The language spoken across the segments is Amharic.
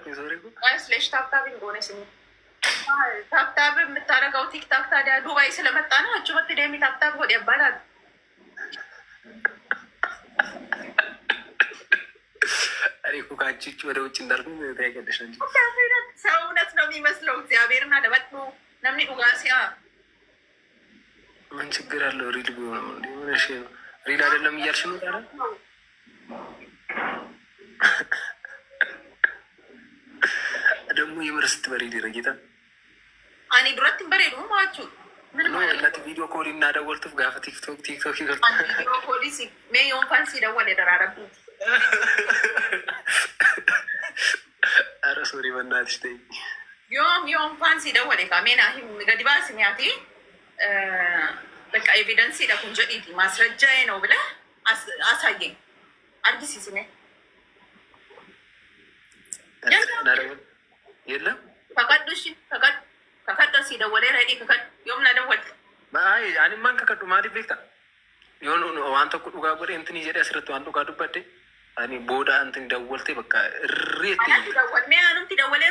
አልኩኝ። ሶሪ ስሌሽ ታብታብ እንደሆነ ስሙ ታብታብ የምታደርገው ቲክታክ ታዲያ ዱባይ ስለመጣ ነው። እጁ በትደሚ ታብታብ ወደ ያባላል። እኔ እኮ ከአንቺ ወደ ውጭ እንዳልኩ ታይቀደሽ እንጂ ሰው እውነት ነው የሚመስለው። እግዚአብሔርና ለበጡ ነምኒ ኡጋሲያ ምን ችግር አለው? ሪል ቢሆን ነው እንዴ? ምን እሺ ነው ሪል አይደለም እያልሽ ነው ታዲያ? ደግሞ የምርስት በሬ ዲረጊታ አኒ ዱረት በሬ ነው ማቹ ምን ማለት ቪዲዮ ኮል እና ደወልቱ ጋር ቲክቶክ ይገርም ቪዲዮ ኮል ሲ ሜዮን ፋንሲ ደወል የደራረብ አረ ሶሪ በእናትሽ ተይ። ዮም ፋንሲ ደወል ካሜና ሂም ገዲባ ስሚያቲ በቃ ኤቪደንስ ይደኩን ጀዲቲ ማስረጃዬ ነው ብለህ አሳየኝ። አዲስ ሲስሜ የለም ፈቀዱሽ ፈቀዱ ሲደወል ረዲ ፈቀድ ዮምና ደወል አይ አኒ ማን ከከዱ ማዲ ቤታ ዮኑ ዋንተ ኩዱ ጋር እንትን ይጀዳ ስርቱ አንዱ ጋር ዱባዴ አኒ ቦዳ እንትን ደወልቴ በቃ ሬት ደወል ሚያኑም ትደወል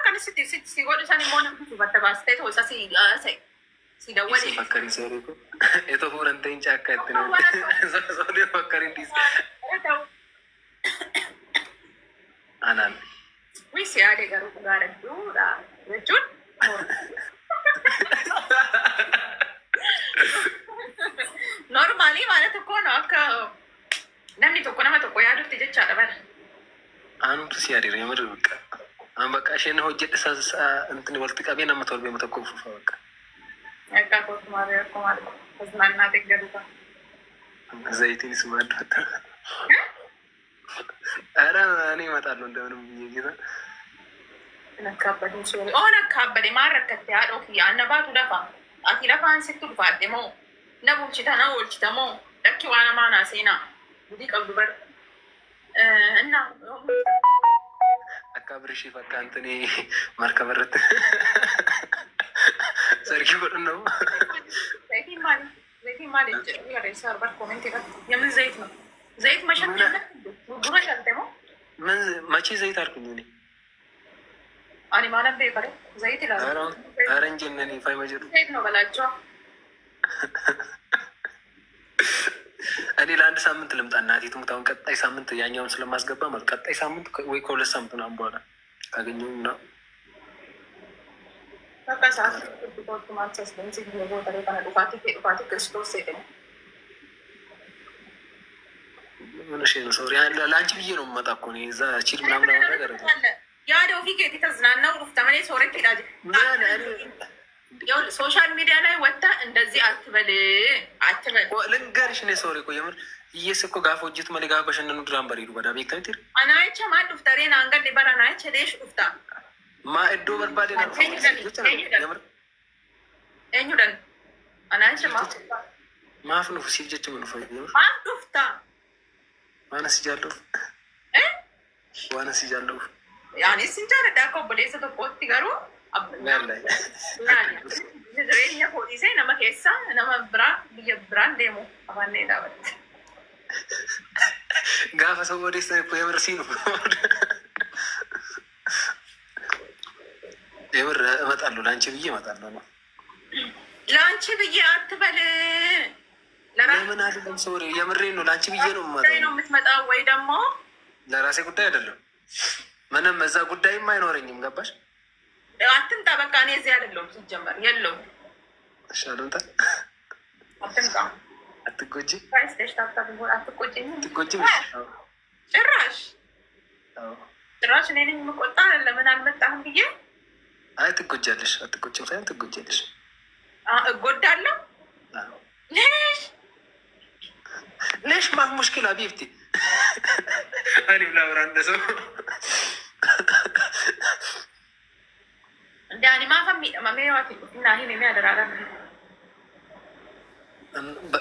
ከነስቲ ሲጎዱ ሳኒ ሞንም በተባስተ ተወሳሲ አሰይ ሲደወል ፈከሪ ሰሩኩ እቶ ሆረንተ እንጫካት ነው ሰው ፈከሪ ዲስ አናን ዊስ ያደ ጋር ጋር ዱራ ወጁን ኖርማሊ ማለት እኮ ነው አከ ነምኒ ተቆ ነመ ተቆ ያዱት ትጀቻ አለበል አንቱ ሲያዲር የምር በቃ አን በቃ ሸነ ሆጀ ተሳሳ እንትን ወልጥ ቀቤ ነው መተወል በመተቆፉ በቃ ያቃ ኮት ማሪያ ኮማል አዝማና ተገዱታ ዘይቲን ስማድ አረ እኔ እመጣለሁ እንደምንም ይይዛ ነካበደ ሶሪ ኦና ካበደ ማረከተ ያዶ ያነባቱ ደፋ አቲ ለፋን ሲቱ ባደሞ ነቡልቺታ ነው ወልቺታሞ ደኪ ዋና ማና ሴና ቡዲ ቀብዱ በር እና አካብርሽ ፈካ እንተኔ ማርከበረት ሰርኪ ወደ ነው ዘይት ማለት ይሄ ሰርቨር ኮሜንት የምን ዘይት ነው? ዘይት መሸጥ ቡራ ሸንተሞ ምን መቼ ዘይት አልኩኝ እኔ አኒ ማለት በይፈረ ዘይት ይላል። ኧረ እንጂ እኔ ፋይ መጀሩ ዘይት ነው በላቸው። እኔ ለአንድ ሳምንት ልምጣ እናቴ ትሙት። አሁን ቀጣይ ሳምንት ያኛውን ስለማስገባ ማለት ቀጣይ ሳምንት ወይ ከሁለት ሳምንት ነው በኋላ ካገኘው እና በቃሳት ቁጥጥር ማንቸስ በእንጂ ነው ተረፈና ዱፋቲ ክርስቶስ ነው ምን እሺ ነው ሶሪ ለአንቺ ብዬ ነው የምመጣ እኮ ነው እዛ ቺል ምናምን ነገር አለ ያለው ፊት የተዝናናው ሩፍታመኔ ሶሬት ይላል ሶሻል ሚዲያ ላይ ወጣ እንደዚህ አትበል ልንገርሽ ነው ሶሪ እኮ የምር እየስኮ ጋፎጅት መልጋ በሸነኑ ድራም በሪዱ በዳ ቤክታይት አናይቼ ማን ዱፍተሬን አንገል ሊበራ ናይቼ ዴሽ ዱፍታ ማእዶ በርባዴ ነው የምር እኙደን አናይቼ ማፍ ነው ሲልጀች ምን ነው የምር ማን ዱፍታ ማነስ ይጃለው ዋነስ ይጃለው ያኔ ሲንጀር ዳኮ በሌሰ ተቆጥ ይገሩ አብናላይ ያኔ ዘሬኛ ፖሊሴ ነመ ኬሳ ነመ ብራ ብራን ደሞ አባኔ ዳበት ጋፋ ሰው ወዲስ ነው የምር ሲኑ የምር እመጣለሁ ለአንቺ ብዬ እመጣለሁ ነው ለአንቺ ብዬ አትበል ለምን አይደለም ሶሪ የምሬን ነው ለአንቺ ብዬ ነው የምትመጣው ወይ ደግሞ ለራሴ ጉዳይ አይደለም ምንም እዛ ጉዳይም አይኖረኝም ገባሽ አትምጣ በቃ እኔ እዚህ አይደለሁም ሲጀመር የለውም እሺ አልምጣ አትምጣ አትጎጂ ታይስቴሽ ታታ ቢሆን አትቆጪኝ ጭራሽ እኔ ነኝ የምቆጣ ለምን አልመጣህም ብዬ አይ ትጎጃለሽ አትጎጂም ሳይሆን ትጎጃለሽ እጎዳለሁ ليش ما في مشكلة حبيبتي أنا بلا وراندا سو داني ما فهمي ما ميواتي ناهي مي أدرى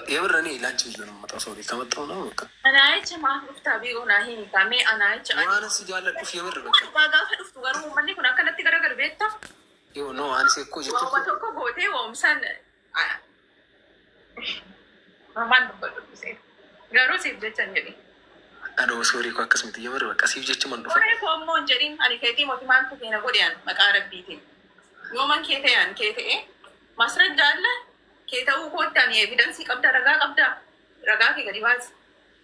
يورني لا تجي لنا ما تصوري كم ترونا وكا أنا عايش ما أفتح بيو ناهي كامي أنا عايش أنا سجالة كوف يمر بك باقا فلوس تغرو مني كنا كنا تيجي غير بيتا يو نو أنا سيكوجي تو ما توكو بوتي ومسان ما بقول بسيط غيرو سيف جت انجلي Ano sorry ko akkasumatti yoo barba qasiif jecha man dhufa. Waa'ee koommoo hin jedhin ani keetii mootummaan tukeena godheen maqaa rabbiitiin. Yoo man kee ta'an kee ta'e masrajaa alla kee ta'uu koottaan evidansii qabda ragaa qabda ragaa kee gadi baasi.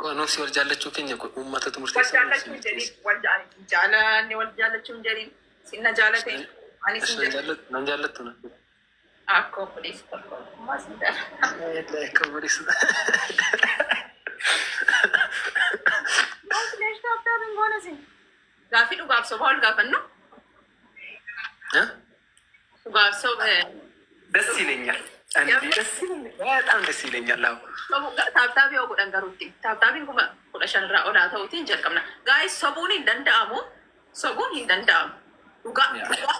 Ano si wal jaallachuu keenya kun uummata Wal jaallachuu hin jedhin wal jaallachuu hin jedhin sinna jaalate ani sin jedhin. Nan jaallattu na. Akkoo poliisi tokko maasin jaallata. Akka poliisi. Gaafi dhugaaf soba ol gaafannu. Dhugaaf soba. ደስ ይለኛል። አንዴ ደስ ይለኛል። በጣም ደስ ይለኛል። አዎ ታብታቢ yoo godhan garuutti taabtaabiin kuma 15 irraa olaa ta'uutiin jalqabna. Gaayis sobuun hin danda'amu. Sobuun hin danda'amu.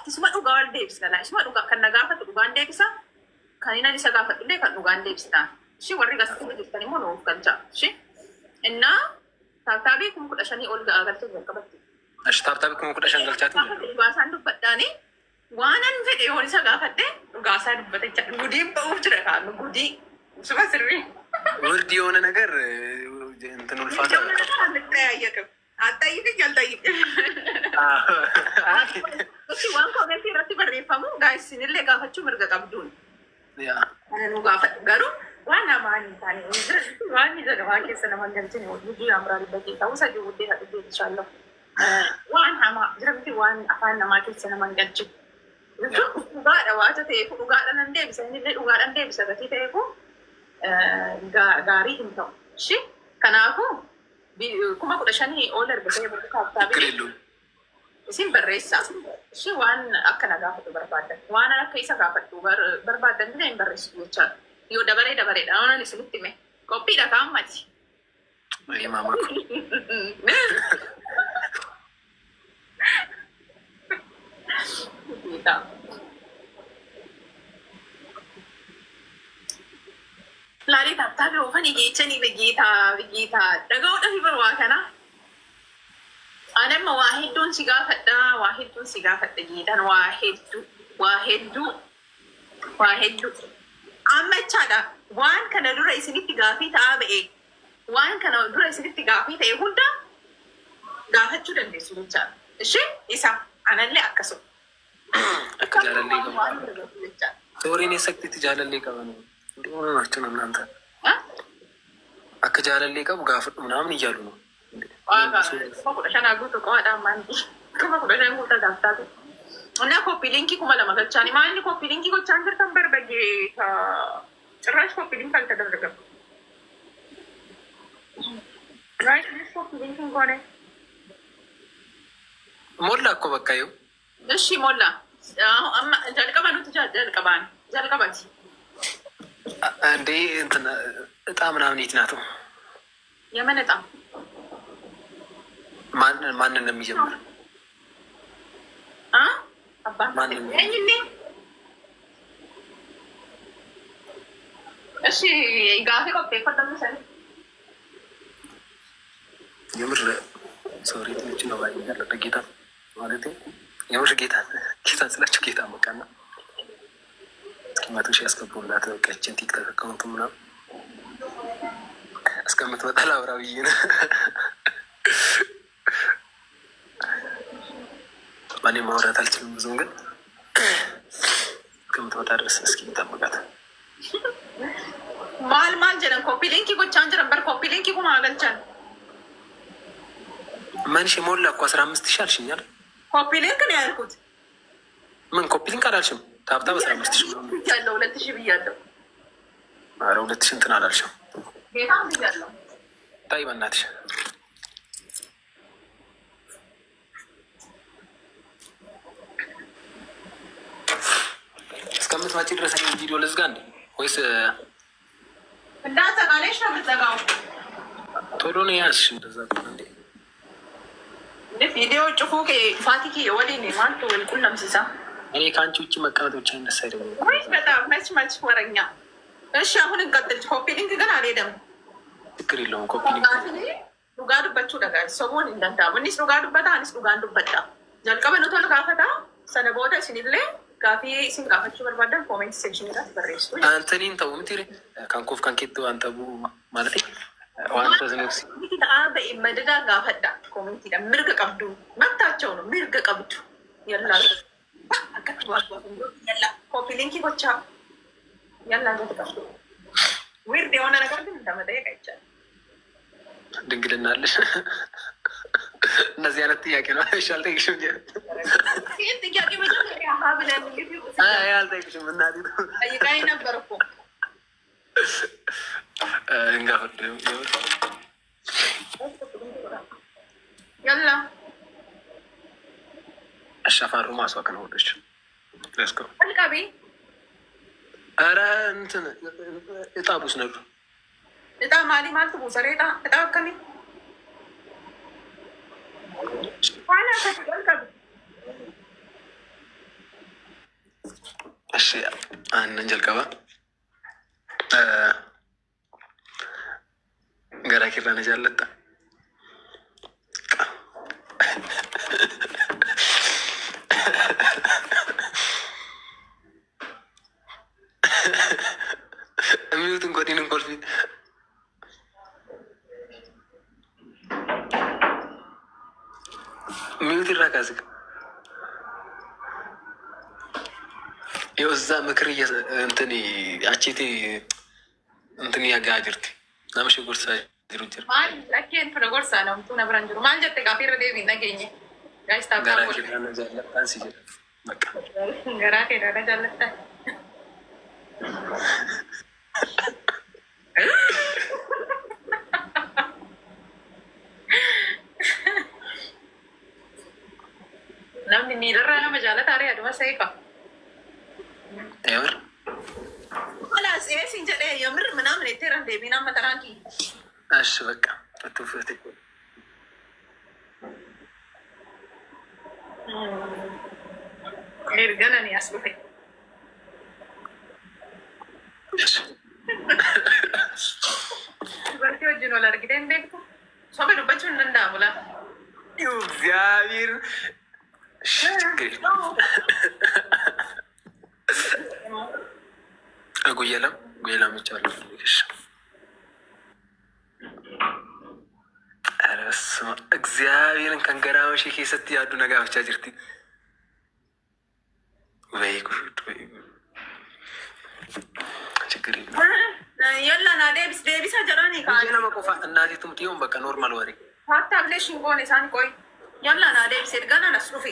Isuma dhugaa wal deebisna. Isuma dhugaa kan na gaafatu dhugaan deebisa. Kan inni isa gaafatu illee kan dhugaan deebisna. Ishii warri gasatti jirtan immoo nuuf galcha. Ishii innaa taabtaabii kuma 15 ol galchuu jalqabatti. እሺ ታብታቢ kuma 15 galchaati. Dhugaasaan dubbadhaani waanan fedhe yoon isa gaafadhe dhugaasaa dubbatecha gudiin ba'uuf jira kaanu gudii suma sirrii. Wurdi የሆነ ነገር እንትን ulfaata. Anጠያየቅም አጠይቅኝ አልጠይቅም waan koomenti irratti barreeffamu gaaysinillee gaafachuu mirga qabduun. Nu gaafadhu garuu waan namaan hin taane waan ija namaa keessa nama hin galchine hojii amraa dubbatee ta'uu isa jiruuddee hadhu deebisaallee. Waan hamaa jiramti waan afaan namaa keessa nama hin galchine. Dhugaadha waata ta'eef dhugaadha nan deebisa innillee dhugaadhaan deebisa gatii ta'eef gaarii hin ta'u. Shi kanaafuu kuma 15 ol argatee bakka kaaftaa isin barreessaa. Shi waan akka na gaafatu barbaadan waan akka isa gaafatu barbaadan illee hin barreessu jechaadha. Yoo dabareedha oonan isinitti hime qophiidha kaammati. Laarii taabtaabii oofanii jeechanii bigiitaa dhaga'uudha fi barwaa kana. Anamma waa hedduun si gaafadha jiidhaan waa hedduu. Amma jechaadha waan kana dura isinitti gaafii ta'aa ba'e hunda gaafachuu dandeessu jechaadha. Ishee isa anallee akkasuma. Akka jaalallee qabu. Tooriin eessatti jaalallee qaban እንደሆነ ናቸው እናንተ akka jaalallee qabu gaafadhu namni ijaalu ነው. Kuma 15 guutuu qabaadhaan maanti kuma 15 guutuu gaaftaatu. Onnaa koppii linkii kuma 2 galchaani maalli koppii linkii gochaan jirtan barbagee cirraash koppii linkii kan taddargamu. Right, koppii linkiin goone. Molla akko bakka yoo. Eshi molla. Amma jalqaba nuti jalqabati. እንዴ እንትን እጣ ምናምን የት ናት? የምን እጣ? ማንን ነው የሚጀምር? እሺ ጋፊ ቆጴ ፈተምሰን የምር ሶሪ ትንሽ ነው ባይ ያለው ጌታ ማለት የምር ጌታ ስላችሁ ጌታ መቃና እስኪመጡ ያስገቡላት ቀችን ቲክቶክ አካውንት ምናምን እስከምትመጣ ላውራ ብዬ ነው። ማን ማውራት አልችልም ብዙም ግን እስከምትመጣ ድረስ እስኪ እንጠብቃት። ማል ጀለን ኮፒ ሊንክ ጎቻን ጀረበር ኮፒ ሊንክ ኩማ አገልቻን ማንሽ ሞላ እኮ 15,000 አልሽኛል። ኮፒ ሊንክ ነው ያልኩት። ምን ኮፒ ሊንክ አላልሽም? ታብታ 15,000 ያለው 2,000 ብያለሁ። ኧረ 2,000 እንትን አላልሽም። ቤታም ብያለሁ። ታይ በእናትሽ እስከምትመጪ ድረስ ቪዲዮ ልዝጋ እንዴ ወይስ እንዳትዘጋለሽ ነው የምትዘጋው? ቶሎ ነው ያዝሽ። እንደዛ እንዴ ቪዲዮ ጭፉ ፋቲኪ ወዲኔ ማንቱ ወልቁለም ሲሳ እኔ ከአንቺ ውጭ መቀመጥ ብቻ እንደሳ አይደለም ወይ? በጣም መች ወረኛ። እሺ አሁን እንቀጥል። ኮፒ ሊንክ ግን አልሄደም። ችግር የለውም። ኮፒ ሊንክ ዱጋ ዱበቹ ደጋ ሰሞን እንደንታ ወኒስ ዱጋ ዱበታ አንስ ዱጋ ዱበታ ጀልቀበ ነው ቶሎ ጋፈታ ሰነቦደ ሲኒለ ጋፊ ሲን ጋፈቹ በርባዳ ኮሜንት ሴክሽን ላይ በሬስቱ አንተኒን ተው ምትሪ ካንኮፍ ካንኬቶ አንተቡ ማለት wanta sinuksi ta'aa madadaa gaafadha koomentiidha mirga qabdu mattaachoo no mirga qabdu yalla akkatti yalla kopi linki gochaa yalla gadi qabdu wirde ሆነ ነገር ግን እንደመጠየቅ አይቻልም። ድንግልናለሽ እነዚህ አይነት ጥያቄ ነው አይሻል ጠይቅሽም ጥያቄ መጀመሪያ ሀብለን አልጠይቅሽም እናቴ ጠይቃኝ ነበር እኮ እንጋፈድ ያላ አሻፋሩ ማስዋቅ ነው ወደች ለስኮ አልቃቢ ኧረ እንትን እጣ ቡስ ነዱ እጣ ማሊ ማለት ቡሰሬ እጣ ከሚ ዋና ከልቃቢ እሺ አንን ጀልቀባ ገራ ኪራ ነጃለታ ሚዩትን ጎዲንን ኮልፊ ሚዩት ይራካዝግ የወዛ ምክር እንትን አቺቲ እንትን ያጋጅርት ናምሽ ጉርሳ ጅሩ ጅር ማን ለኬን ፍረጎርሳ ነው ቱ ነብራን ጅሩ ማን ጀተ ጋፊር ደቢ ነገኝ ጋይስ ታጋው ገራ ኪራ ነጃለታ ሲጀ በቃ ገራ ኪራ ነጃለታ namni ni darra nama jaalata ari aduma seeqa የምር خلاص ايه ሲንጀለ የምር ምናምን እቴራን ደቢና መተራንኪ እሺ በቃ አትፈት ኤርገናን ያስሉፈ በርቴ ወጅኖ ላርግደ እንደኩ ሶበ ዱበቹ እንደንዳሙላ እግዚአብሔር ጉየለም ጉየለም ይቻላል። እግዚአብሔርን ከንገራመሽ ኬሰት ያዱ ነጋብቻ ጅርቲ ወይ ጉድ ወይ ችግር የላ ና ዴቢስ ዴቢሳ ጀራኒ ለመቆፋ እናቴ ትሙት ይሁን በቃ ኖርማል ወሬ ሀታ ብሌሽን ጎኔ ሳን ቆይ የላ ና ዴቢስ ኤድጋና ነስሩፊ